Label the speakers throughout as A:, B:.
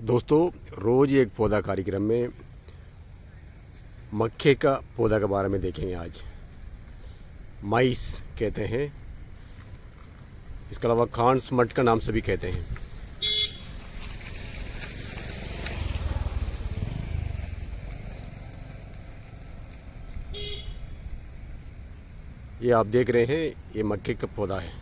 A: दोस्तों, रोज़ एक पौधा कार्यक्रम में मक्के का पौधा के बारे में देखेंगे। आज माइस कहते हैं, इसके अलावा खांस मट का नाम से भी कहते हैं। ये आप देख रहे हैं, ये मक्के का पौधा है।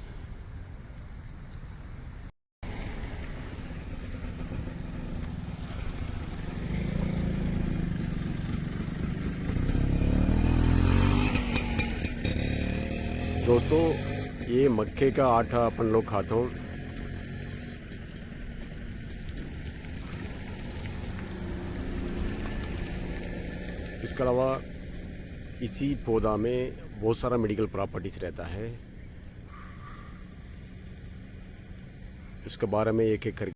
A: दोस्तों, ये मक्के का आटा अपन लोग खाते हैं। इसके अलावा इसी पौधा में बहुत सारा मेडिकल प्रॉपर्टीज रहता है। इसके बारे में एक एक कर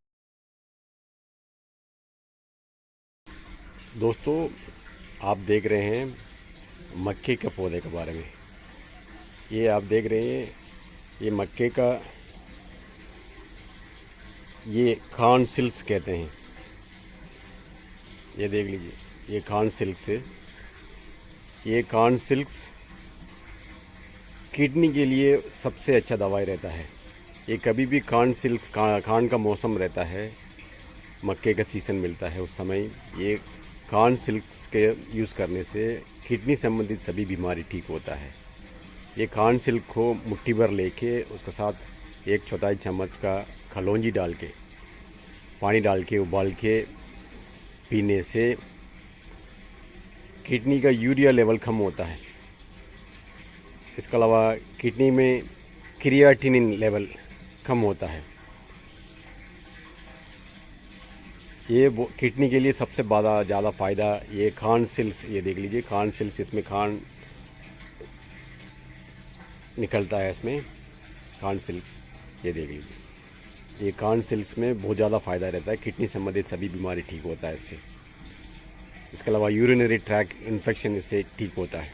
A: दोस्तों, आप देख रहे हैं मक्के के पौधे के बारे में। ये आप देख रहे हैं, ये मक्के का, ये खान सिल्क्स कहते हैं। ये देख लीजिए, ये खान सिल्क्स है। ये खान सिल्क्स किडनी के लिए सबसे अच्छा दवाई रहता है। ये कभी भी खान सिल्क्स खान का मौसम रहता है, मक्के का सीज़न मिलता है, उस समय ये खान सिल्क्स के यूज़ करने से किडनी संबंधित सभी बीमारी ठीक होता है। ये खान सिल्क को मुट्ठी भर लेके उसके साथ 1/4 चम्मच का खलौंजी डाल के, पानी डाल के उबाल के पीने से किडनी का यूरिया लेवल कम होता है। इसके अलावा किडनी में क्रियाटिनिन लेवल कम होता है। ये किडनी के लिए सबसे ज़्यादा फ़ायदा ये खान सिल्क्स, ये देख लीजिए खान सिल्क्स, इसमें खान निकलता है, इसमें खान सिल्क्स, ये देख लीजिए। ये खान सिल्क्स में बहुत ज़्यादा फ़ायदा रहता है, किडनी संबंधित सभी बीमारी ठीक होता है इससे। इसके अलावा यूरिनरी ट्रैक इन्फेक्शन इससे ठीक होता है।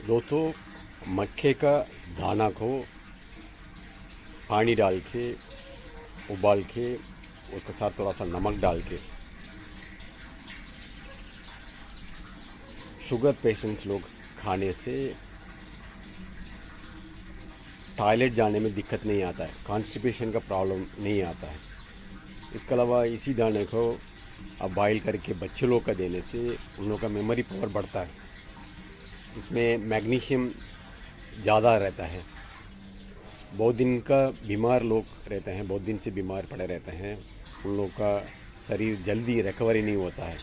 A: दोस्तों, मक्के का दाना को पानी डाल के उबाल के उसके साथ थोड़ा सा नमक डाल के शुगर पेशेंट्स लोग खाने से टॉयलेट जाने में दिक्कत नहीं आता है, कॉन्स्टिपेशन का प्रॉब्लम नहीं आता है। इसके अलावा इसी दाने को अब बॉयल करके बच्चे लोग का देने से उन लोगों का मेमोरी पावर बढ़ता है। इसमें मैग्नीशियम ज़्यादा रहता है। बहुत दिन का बीमार लोग रहते हैं, बहुत दिन से बीमार पड़े रहते हैं, उन लोगों का शरीर जल्दी रिकवरी नहीं होता है।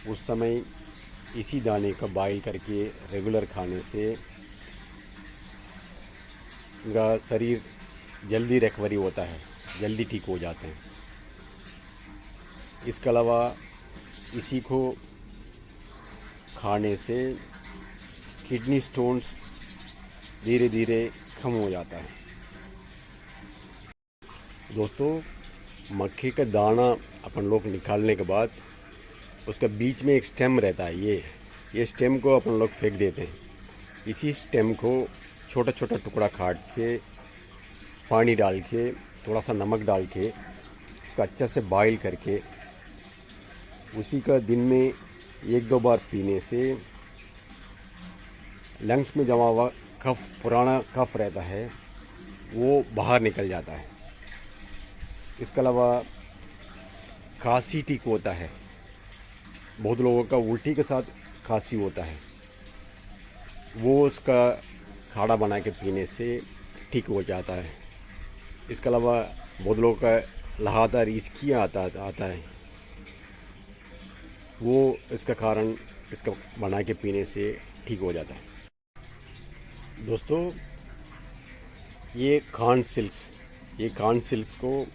A: उस समय इसी दाने को बॉयल करके रेगुलर खाने से उनका शरीर जल्दी रिकवरी होता है, जल्दी ठीक हो जाते हैं। इसके अलावा इसी को खाने से किडनी स्टोन्स धीरे धीरे कम हो जाता है। दोस्तों, मक्के का दाना अपन लोग निकालने के बाद उसका बीच में एक स्टेम रहता है। ये स्टेम को अपन लोग फेंक देते हैं। इसी स्टेम को छोटा छोटा टुकड़ा काट के पानी डाल के थोड़ा सा नमक डाल के उसका अच्छा से बॉईल करके उसी का दिन में 1-2 बार पीने से लंग्स में जमा हुआ कफ, पुराना कफ रहता है, वो बाहर निकल जाता है। इसके अलावा खांसी ठीक होता है। बहुत लोगों का उल्टी के साथ खांसी होता है, वो उसका काढ़ा बना के पीने से ठीक हो जाता है। इसके अलावा बहुत लोगों का लगातार इसकियाँ आता है, वो इसका कारण इसका बना के पीने से ठीक हो जाता है। दोस्तों, ये खान सिल्क्स को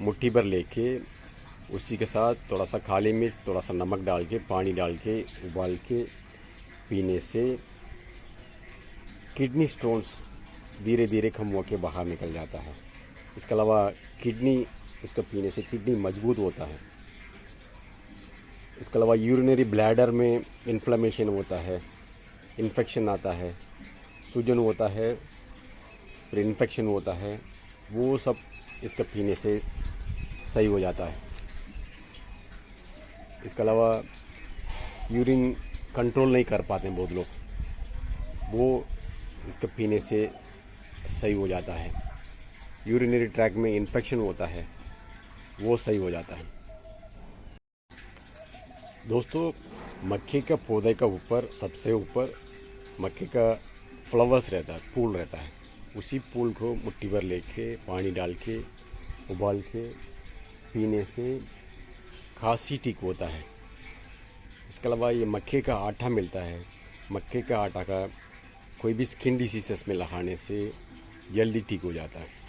A: मुट्ठी भर लेके उसी के साथ थोड़ा सा काली मिर्च, थोड़ा सा नमक डाल के, पानी डाल के उबाल के पीने से किडनी स्टोन्स धीरे धीरे कम होकर बाहर निकल जाता है। इसके अलावा इसको पीने से किडनी मजबूत होता है। इसके अलावा यूरिनरी ब्लैडर में इन्फ्लेमेशन होता है, इन्फेक्शन आता है, सूजन होता है, फिर इन्फेक्शन होता है, वो सब इसका पीने से सही हो जाता है। इसके अलावा यूरिन कंट्रोल नहीं कर पाते हैं बहुत लोग, वो इसके पीने से सही हो जाता है। यूरिनरी ट्रैक में इन्फेक्शन होता है, वो सही हो जाता है। दोस्तों, मक्के का पौधे का ऊपर, सबसे ऊपर मक्के का फ्लावर्स रहता है, फूल रहता है। उसी फूल को मुट्ठी भर लेके पानी डाल के उबाल के पीने से खांसी ठीक होता है। इसके अलावा ये मक्के का आटा मिलता है, मक्के का आटा का कोई भी स्किन डिसीज़ में लगाने से जल्दी ठीक हो जाता है।